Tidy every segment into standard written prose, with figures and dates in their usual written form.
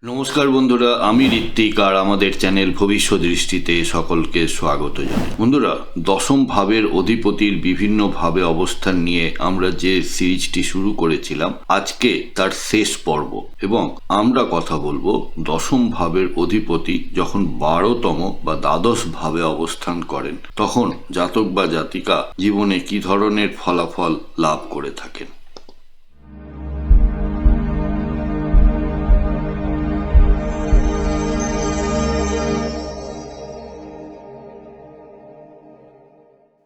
নমস্কার বন্ধুরা, আমি ঋত্বিক আর আমাদের চ্যানেল ভবিষ্যৎ দৃষ্টিতে সকলকে স্বাগত জানাই। বন্ধুরা, দশম ভাবের অধিপতির বিভিন্ন ভাবে অবস্থান নিয়ে আমরা যে সিরিজটি শুরু করেছিলাম, আজকে তার শেষ পর্ব এবং আমরা কথা বলবো দশম ভাবের অধিপতি যখন 12তম বা দ্বাদশ ভাবে অবস্থান করেন তখন জাতক বা জাতিকা জীবনে কি ধরনের ফলাফল লাভ করে থাকেন।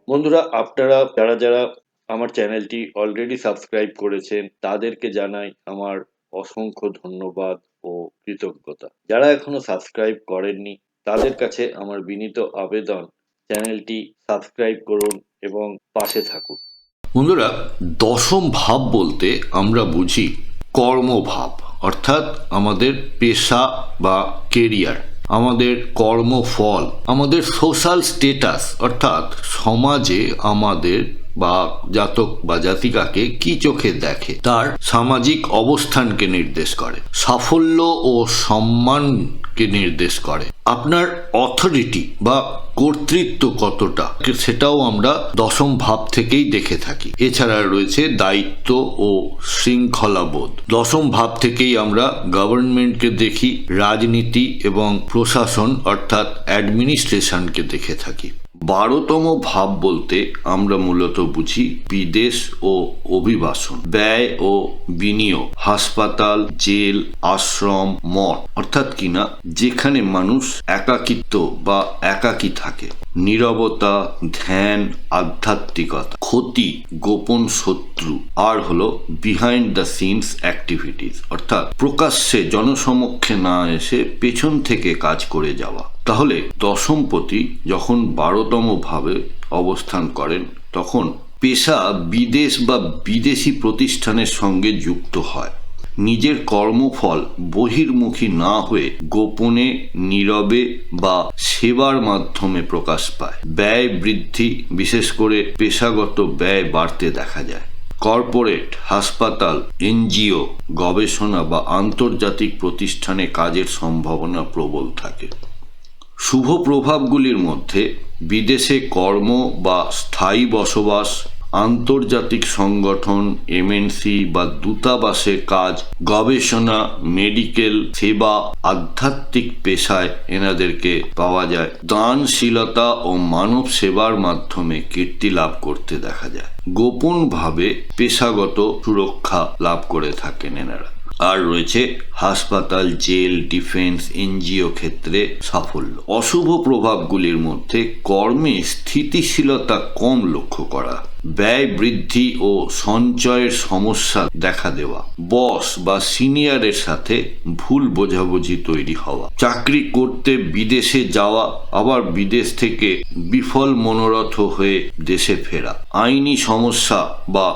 বন্ধুরা, আপনারা যারা আমার চ্যানেলটি অলরেডি সাবস্ক্রাইব করেছেন তাদেরকে জানাই আমার অসংখ্য ধন্যবাদ ও কৃতজ্ঞতা। যারা এখনো সাবস্ক্রাইব করেননি তাদের কাছে আমার বিনীত আবেদন, চ্যানেলটি সাবস্ক্রাইব করুন এবং পাশে থাকুন। বন্ধুরা, দশম ভাব বলতে আমরা বুঝি কর্মভাব, অর্থাৎ আমাদের পেশা বা কেরিয়ার, আমাদের কর্মফল, আমাদের সোশ্যাল স্টেটাস, অর্থাৎ সমাজে আমাদের বা জাতক বা জাতিকাকে কি চোখে দেখে তার সামাজিক অবস্থানকে নির্দেশ করে, সাফল্য ও সম্মানকে নির্দেশ করে। আপনার অথরিটি বা কর্তৃত্ব কতটা সেটাও আমরা দশম ভাব থেকেই দেখে থাকি। এছাড়া রয়েছে দায়িত্ব ও শৃঙ্খলাবোধ। দশম ভাব থেকেই আমরা গভর্নমেন্টকে দেখি, রাজনীতি এবং প্রশাসন অর্থাৎ অ্যাডমিনিস্ট্রেশনকে দেখে থাকি। 12তম ভাব বলতে আমরা মূলত বুঝি বিদেশ ও অভিবাসন, ব্যয় ও বিনিয়োগ, হাসপাতাল, জেল, আশ্রম, মঠ, অর্থাৎ কিনা যেখানে মানুষ একাকিত্ব বা একাকী থাকে, নীরবতা, ধ্যান, আধ্যাত্মিকতা, ক্ষতি, গোপন শত্রু, আর হলো বিহাইন্ড দ্য সিনস অ্যাক্টিভিটিস, অর্থাৎ প্রকাশ্যে জনসমক্ষে না এসে পেছন থেকে কাজ করে যাওয়া। তাহলে দশমপতি যখন 12তম ভাবে অবস্থান করেন তখন পেশা বিদেশ বা বিদেশি প্রতিষ্ঠানের সঙ্গে যুক্ত হয়। নিজের কর্মফল বহির্মুখী না হয়ে গোপনে, নীরবে বা সেবার মাধ্যমে প্রকাশ পায়। ব্যয় বৃদ্ধি, বিশেষ করে পেশাগত ব্যয় বাড়তে দেখা যায়। কর্পোরেট, হাসপাতাল, এনজিও, গবেষণা বা আন্তর্জাতিক প্রতিষ্ঠানে কাজের সম্ভাবনা প্রবল থাকে। শুভ প্রভাবগুলির মধ্যে বিদেশে কর্ম বা স্থায়ী বসবাস, আন্তর্জাতিক সংগঠন, এমএনসি বা দূতাবাসে কাজ, গবেষণা, মেডিকেল সেবা, আধ্যাত্মিক পেশায় এনাদেরকে পাওয়া যায়। দানশীলতা ও মানব সেবার মাধ্যমে কীর্তি লাভ করতে দেখা যায়। গোপনভাবে পেশাগত সুরক্ষা লাভ করে থাকেন এনারা। আর রয়েছে হাসপাতাল, জেল, ডিফেন্স, এনজিও ক্ষেত্রে সাফল্য। অশুভ প্রভাবগুলির মধ্যে কর্মে স্থিতিশীলতা কম লক্ষ্য করা, ব্যয় বৃদ্ধি ও সঞ্চয়ের সমস্যা দেখা দেওয়া, বস বা সিনিয়রের সাথে ভুল বোঝাবুঝি তৈরি হওয়া, চাকরি করতে বিদেশে যাওয়া, আবার বিদেশ থেকে বিফল মনোরথ হয়ে দেশে ফেরা, আইনি সমস্যা বা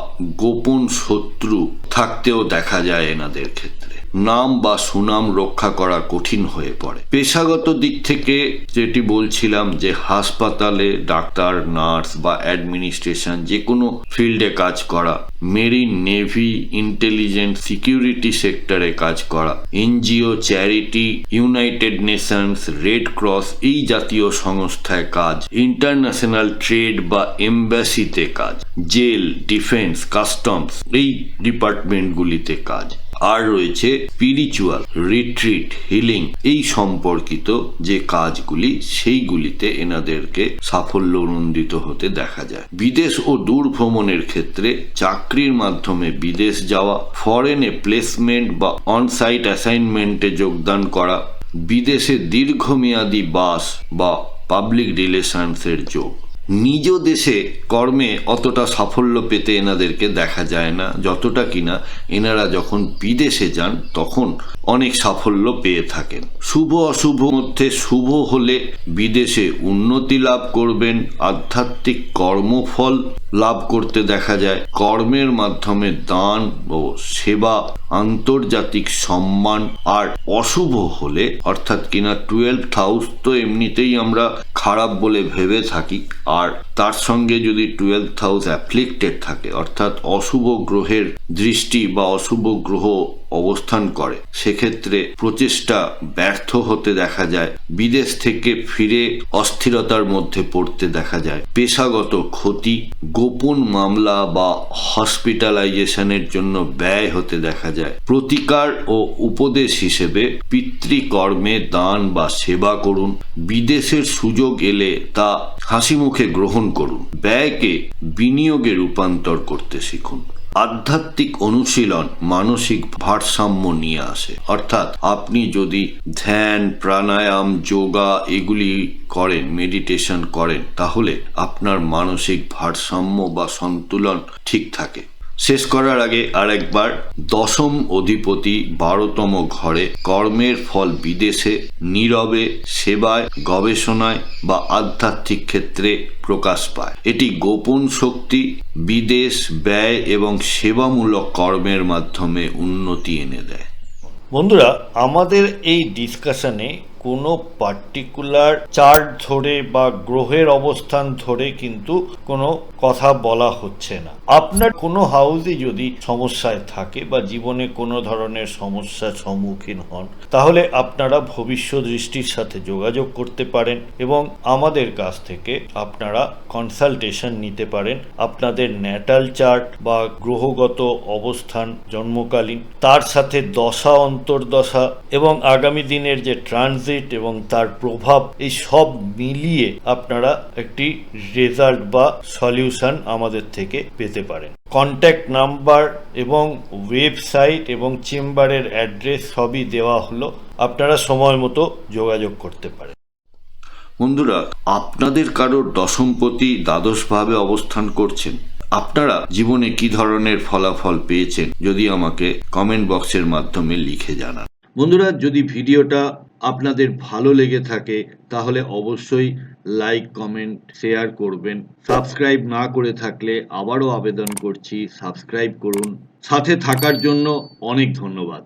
গোপন শত্রু থাকতেও দেখা যায় এনাদের ক্ষেত্রে। নাম বা সুনাম রক্ষা করা কঠিন হয়ে পড়ে। পেশাগত দিক থেকে যেটি বলছিলাম যে হাসপাতালে ডাক্তার, নার্স বা অ্যাডমিনিস্ট্রেশন যে কোনো ফিল্ডে কাজ করা, মেরিন, নেভি, ইন্টেলিজেন্স, সিকিউরিটি সেক্টরে কাজ করা, NGO, charity, United Nations, red cross এই জাতীয় সংস্থায় কাজ, ইন্টারন্যাশনাল ট্রেড বা এমবাসিতে কাজ, জেল, ডিফেন্স, কাস্টমস এই ডিপার্টমেন্টগুলিতে কাজ। আর রয়েছে স্পিরিচুয়াল, রিট্রিট, হিলিং এই সম্পর্কিত যে কাজগুলি সেইগুলিতে এনাদেরকে সাফল্যমণ্ডিত হতে দেখা যায়। বিদেশ ও দূর ভ্রমণের ক্ষেত্রে চাকরির মাধ্যমে বিদেশ যাওয়া, ফরেনে প্লেসমেন্ট বা অনসাইট অ্যাসাইনমেন্টে যোগদান করা, বিদেশে দীর্ঘমেয়াদী বাস বা পাবলিক রিলেশনসের যোগ। নিজ দেশে কর্মে অতটা সাফল্য পেতে এনাদেরকে দেখা যায় না, যতটা কিনা এনারা যখন বিদেশে যান তখন অনেক সাফল্য পেয়ে থাকেন। শুভ অশুভ মধ্যে শুভ হলে বিদেশে উন্নতি লাভ করবেন, আধ্যাত্মিক কর্মফল লাভ করতে দেখা যায়, কর্মের মাধ্যমে দান ও সেবা, আন্তর্জাতিক সম্মান। আর অশুভ হলে অর্থাৎ কিনা 12th হাউস তো এমনিতেই আমরা খারাপ বলে ভেবে থাকি, আর তার সঙ্গে যদি 12th হাউস অ্যাফ্লিক্টেড থাকে অর্থাৎ অশুভ গ্রহের দৃষ্টি বা অশুভ গ্রহ অবস্থান করে সেক্ষেত্রে প্রচেষ্টা ব্যর্থ হতে দেখা যায়, বিদেশ থেকে ফিরে অস্থিরতার মধ্যে পড়তে দেখা যায়, পেশাগত ক্ষতি, গোপন মামলা বা হসপিটালাইজেশনের জন্য ব্যয় হতে দেখা যায়। প্রতিকার ও উপদেশ হিসেবে পিতৃকর্মে দান বা সেবা করুন, বিদেশের সুযোগ এলে তা হাসি মুখে গ্রহণ করুন, ব্যয়কে বিনিয়োগে রূপান্তর করতে শিখুন। আধ্যাত্মিক অনুশীলন মানসিক ভারসাম্য নিয়ে আসে, অর্থাৎ আপনি যদি ধ্যান, প্রাণায়াম, যোগা এগুলি করেন, মেডিটেশন করেন, তাহলে আপনার মানসিক ভারসাম্য বা সন্তুলন ঠিক থাকে। শেষ করার আগে আরেকবার, দশম অধিপতি 12তম ঘরে, কর্মের ফল বিদেশে, নীরবে, সেবায়, গবেষণায় বা আধ্যাত্মিক ক্ষেত্রে প্রকাশ পায়। এটি গোপন শক্তি, বিদেশ, ব্যয় এবং সেবামূলক কর্মের মাধ্যমে উন্নতি এনে দেয়। বন্ধুরা, আমাদের এই ডিসকাশনে কোনো পার্টিকুলার চার্ট ধরে বা গ্রহের অবস্থান ধরে কিন্তু কোনো কথা বলা হচ্ছে না। আপনার কোনো হাউসে যদি সমস্যায় থাকে বা জীবনে কোনো ধরনের সমস্যার সম্মুখীন হন, তাহলে আপনারা ভবিষ্য দৃষ্টির সাথে যোগাযোগ করতে পারেন এবং আমাদের কাছ থেকে আপনারা কনসালটেশন নিতে পারেন। আপনাদের ন্যাটাল চার্ট বা গ্রহগত অবস্থান জন্মকালীন, তার সাথে দশা, অন্তর্দশা এবং আগামী দিনের যে ট্রানজিট এবং তার প্রভাব, এই সব মিলিয়ে আপনারা একটি রেজাল্ট বা সলিউশন আমাদের থেকে পেতে পারেন। কন্ট্যাক্ট নাম্বার এবং ওয়েবসাইট এবং চেম্বারের অ্যাড্রেস সবই দেওয়া হলো, আপনারা সময় মতো যোগাযোগ করতে পারেন। বন্ধুরা, আপনাদের কারোর দশমপতি দ্বাদশভাবে অবস্থান করছেন, আপনারা জীবনে কি ধরনের ফলাফল পেয়েছেন যদি আমাকে কমেন্ট বক্সের মাধ্যমে লিখে জানান। বন্ধুরা, যদি ভিডিওটা আপনাদের ভালো লেগে থাকে তাহলে অবশ্যই লাইক, কমেন্ট, শেয়ার করবেন। সাবস্ক্রাইব না করে থাকলে আবারও আবেদন করছি, সাবস্ক্রাইব করুন। সাথে থাকার জন্য অনেক ধন্যবাদ।